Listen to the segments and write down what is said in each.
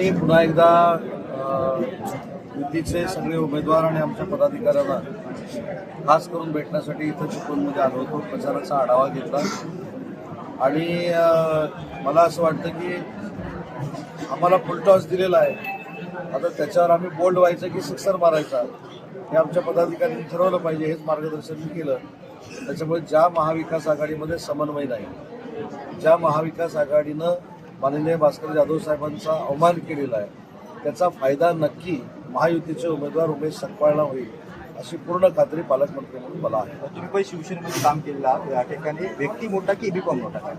मी पुन्हा एकदा युतीचे सगळे उमेदवार आणि आमच्या पदाधिकाऱ्यांना खास करून भेटण्यासाठी इथं चिपळूणमध्ये आलो होतो. प्रचाराचा आढावा घेतला आणि मला असं वाटतं की आम्हाला फुल टॉस दिलेला आहे. आता त्याच्यावर आम्ही बोल्ड व्हायचं की सिक्सर मारायचा हे आमच्या पदाधिकाऱ्यांनी ठरवलं पाहिजे. हेच मार्गदर्शन मी केलं. त्याच्यामुळे ज्या महाविकास आघाडीमध्ये समन्वय नाही, ज्या महाविकास आघाडीनं माननीय भास्कर जाधव साहेबांचा अवमान केलेला आहे, त्याचा फायदा नक्की महायुतीचे उमेदवार उमेश सकपाळला होईल अशी पूर्ण खात्री पालकमंत्री म्हणून मला आहे. तुम्ही पण शिवसेनेमध्ये काम केलेलं या ठिकाणी व्यक्ती मोठा की एबी फॉर्म मोठा?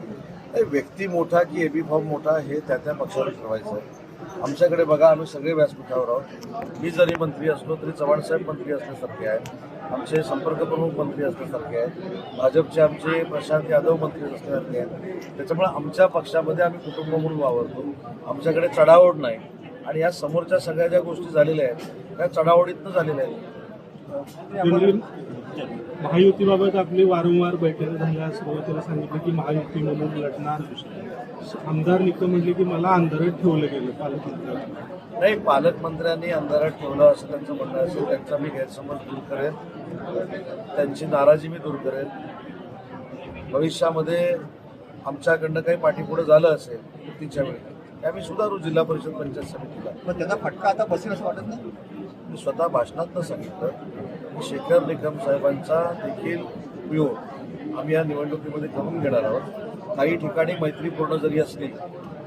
व्यक्ती मोठा की एबी फॉर्म मोठा हे त्या पक्षाला ठरवायचं आहे. आमच्याकडे बघा, आम्ही सगळे व्यासपीठावर आहोत. मी जरी मंत्री असलो तरी चव्हाणसाहेब मंत्री असण्यासारखे आहेत, आमचे संपर्क प्रमुख मंत्री असण्यासारखे आहेत, भाजपचे आमचे प्रशांत यादव मंत्री असण्यासारखे आहेत. त्याच्यामुळे आमच्या पक्षामध्ये आम्ही कुटुंब म्हणून वावरतो. आमच्याकडे चढाओढ नाही आणि या समोरच्या सगळ्या ज्या गोष्टी झालेल्या आहेत त्या चढाओढीतनं झालेल्या आहेत. महायुतीबाबत आपली वारंवार बैठक झाल्या. सुरुवातीला सांगितलं की महायुती म्हणून लढणार. आमदार निकम म्हटले की मला अंधारात ठेवलं गेलं पालकमंत्र्यांनी. नाही, पालकमंत्र्यांनी अंधारात ठेवलं असं त्यांचं म्हणणं असेल. त्यांचा मी गैरसमज दूर करेन, त्यांची नाराजी मी दूर करेन. भविष्यामध्ये आमच्याकडनं काही पाठीपुढं झालं असेल तिच्या वेळी आम्ही सुधारू जिल्हा परिषद पंचायत समितीला. पण त्याचा फटका आता बसेल असं वाटत नाही? मी स्वतः भाषणात सांगितलं की शेखर निकम साहेबांचा देखील उपयोग आम्ही या निवडणुकीमध्ये करून घेणार आहोत. काही ठिकाणी मैत्रीपूर्ण जरी असली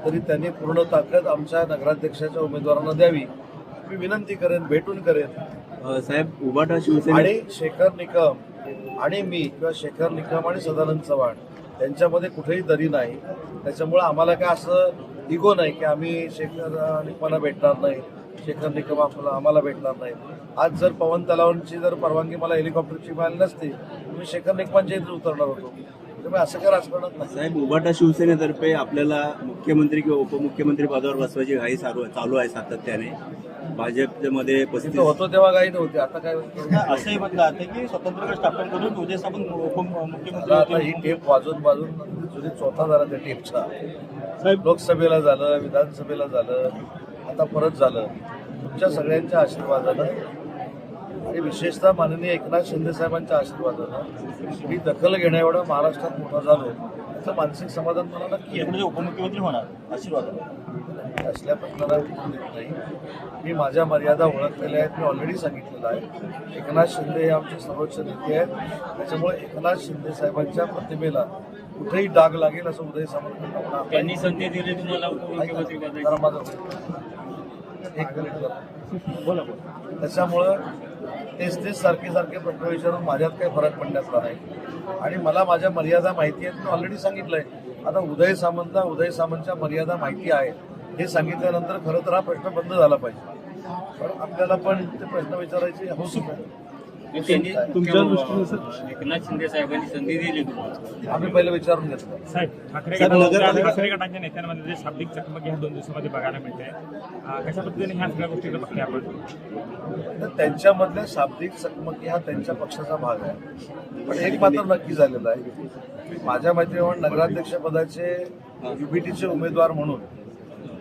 तरी त्यांनी पूर्ण ताकद आमच्या नगराध्यक्षाच्या उमेदवारांना द्यावी मी विनंती करेन, भेटून करेन. साहेब, उबाटा शिवसेना आणि शेखर निकम आणि मी किंवा शेखर निकम आणि सदानंद चव्हाण यांच्यामध्ये कुठेही दरी नाही. त्याच्यामुळे आम्हाला काय असं इगो नाही की आम्ही शेखर निकमांना भेटणार नाही, शेखर निकम आम्हाला भेटणार नाही. आज जर पवन तलावांची जर परवानगी मला हेलिकॉप्टरची मिळाली नसती मी शेखर निकमांच्या इथे उतरणार होतो. त्यामुळे असं काय राजकारणात नाही. साहेब, उबाटा शिवसेनेतर्फे आपल्याला मुख्यमंत्री किंवा उपमुख्यमंत्री पदावर बसवायची घाई चालू आहे सातत्याने. भाजपमध्ये होतो तेव्हा काही नव्हती, आता काय असंही म्हटलं जातं की स्वतंत्र स्थापन करून उद्या सामंत उपमुख्यमंत्री आता ही टेप वाजून जुनी चौथा झाला त्या टेपचा. लोकसभेला झालं, विधानसभेला झालं, आता परत झालं. तुमच्या सगळ्यांच्या आशीर्वादानं आणि विशेषतः माननीय एकनाथ शिंदे साहेबांच्या आशीर्वादानं मी दखल घेण्या एवढा महाराष्ट्रात मोठा झालो याचं मानसिक समाधान मला नक्की आहे. म्हणजे उपमुख्यमंत्री होणार आशीर्वाद असल्या प्रश्नाला उत्तर देत नाही. मी माझ्या मर्यादा ओळखलेल्या आहेत, मी ऑलरेडी सांगितलेलं आहे. एकनाथ शिंदे हे आमचे सर्वोच्च नेते आहेत. त्याच्यामुळे एकनाथ शिंदे साहेबांच्या प्रतिमेला कुठेही डाग लागेल असं उदय सामंत त्यांनी संधी दिली तुम्हाला उपमुख्यमंत्री बोला. त्याच्यामुळं तेच सारखे प्रश्न विचारून माझ्यात काही फरक पडण्यातला नाही आणि मला माझ्या मर्यादा माहिती आहेत. मी ऑलरेडी सांगितलंय. आता उदय सामंतच्या मर्यादा माहिती आहे हे सांगितल्यानंतर खरं तर हा प्रश्न बंद झाला पाहिजे. पण आपल्याला पण ते प्रश्न विचारायचे हौस आहे. तुमच्या दृष्टीने सर एकनाथ शिंदे साहेबांनी संधी दिली तुम्हाला, आम्ही पहिलं विचारून घेतलं. साहेब, ठाकरे गटाच्या नेत्यांमध्ये जे शाब्दिक चकमक ह्या 2 दिवसामध्ये बघायला मिळते, कशा पद्धतीने ह्या सगळ्या गोष्टी बघते आपण? तर त्यांच्यामधल्या शाब्दिक चकमकी हा त्यांच्या पक्षाचा भाग आहे. पण एक मात्र नक्की झालेलं आहे, माझ्या मैत्रिणी नगराध्यक्ष पदाचे युबीटीचे उमेदवार म्हणून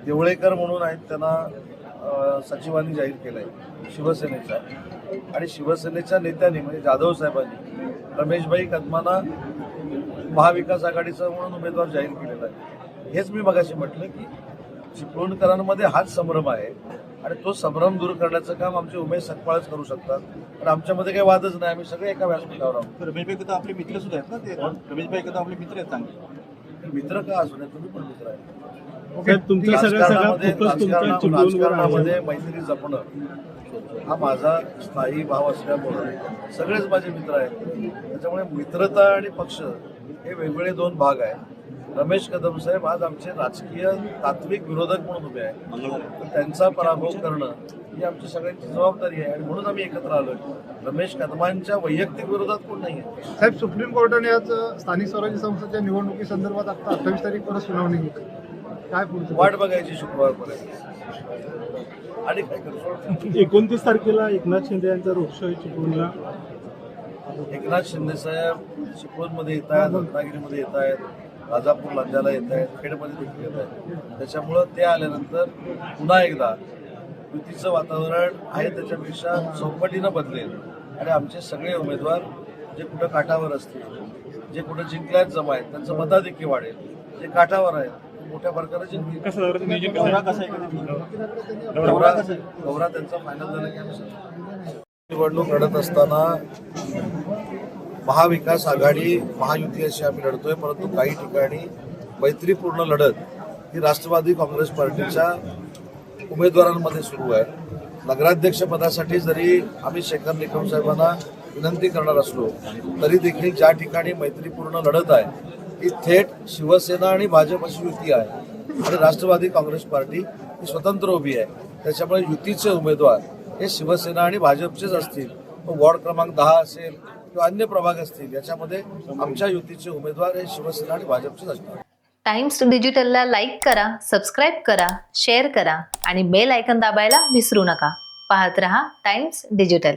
देवळेकर म्हणून आहेत, त्यांना सचिवांनी जाहीर केलं आहे शिवसेनेच्या. आणि शिवसेनेच्या नेत्यांनी म्हणजे जाधव साहेबांनी रमेशभाई कदमांना महाविकास आघाडीचा म्हणून उमेदवार जाहीर केलेला आहे. हेच मी मगाशी म्हटलं की चिपळूणकरांमध्ये हाच संभ्रम आहे आणि तो संभ्रम दूर करण्याचं काम आमचे उमेश सकपाळच करू शकतात. पण आमच्यामध्ये काही वादच नाही, आम्ही सगळे एका व्यासपीठावर आहोत. रमेशभाई कदा आपले मित्र सुद्धा आहेत ना, ते रमेशभाई कदा आपले मित्र आहेत चांगले. मित्र का असू नये, तुम्ही पण मित्र आहे. तुमचा राजकारणामध्ये मैत्री जपणं हा माझा स्थायी भाव असल्यामुळे सगळेच माझे मित्र आहेत. त्याच्यामुळे मित्रता आणि पक्ष हे वेगवेगळे 2 भाग आहेत. रमेश कदम साहेब आज आमचे राजकीय तात्विक विरोधक म्हणून उभे आहेत. त्यांचा पराभव करणं ही आमची सगळ्यांची जबाबदारी आहे आणि म्हणून आम्ही एकत्र आलोय. रमेश कदमांच्या वैयक्तिक विरोधात कोण नाही आहे. साहेब, सुप्रीम कोर्टाने आज स्थानिक स्वराज्य संस्थेच्या निवडणुकीसंदर्भात आता 28 तारीखपर्यंत सुनावणी घेतली. काय पुढचं वाट बघायची शुक्रवारपर्यंत आणि काय करू. 29 तारखेला एकनाथ शिंदे यांचा रोड शो चिपळूणला. एकनाथ शिंदे साहेब चिपळूणमध्ये येत आहेत, रत्नागिरीमध्ये येत आहेत. राजापूर लांजाला येत आहेत, खेडमध्ये देखील येत आहेत. त्याच्यामुळं ते आल्यानंतर पुन्हा एकदा युतीचं वातावरण आहे त्याच्यापेक्षा चौपटीनं बदलेल आणि आमचे सगळे उमेदवार जे कुठं काठावर असतील, जे कुठं जिंकल्यात जमा आहेत, त्यांचं मताधिक्य वाढेल. जे काठावर आहेत ते मोठ्या फरकानं जिंकतील. कसं दौऱ्याचं नियोजन कसं दौरा कसा आहे दौरा त्यांचा फायनल झाला की आम्ही निवडणूक लढत असताना महाविकास आघाडी महायुती अशी आम्ही लढतोय, परंतु काही ठिकाणी मैत्रीपूर्ण लढत ही राष्ट्रवादी काँग्रेस पार्टीच्या उमेदवारांमध्ये सुरू आहे. नगराध्यक्षपदासाठी जरी आम्ही शेखर निकम साहेबांना विनंती करणार असलो तरी देखील ज्या ठिकाणी मैत्रीपूर्ण लढत आहे ती थेट शिवसेना आणि भाजप अशी युती आहे आणि राष्ट्रवादी काँग्रेस पार्टी ही स्वतंत्र उभी आहे. त्याच्यामुळे युतीचे उमेदवार हे शिवसेना आणि भाजपचेच असतील. वॉर्ड क्रमांक 10 असेल किंवा अन्य प्रभाग असतील, याच्यामध्ये आमच्या युतीचे उमेदवार हे शिवसेना आणि भाजपचेच असणार. टाइम्स डिजिटलला लाईक करा, सबस्क्राईब करा, शेअर करा आणि बेल आयकॉन दाबायला विसरू नका. पाहत रहा टाइम्स डिजिटल.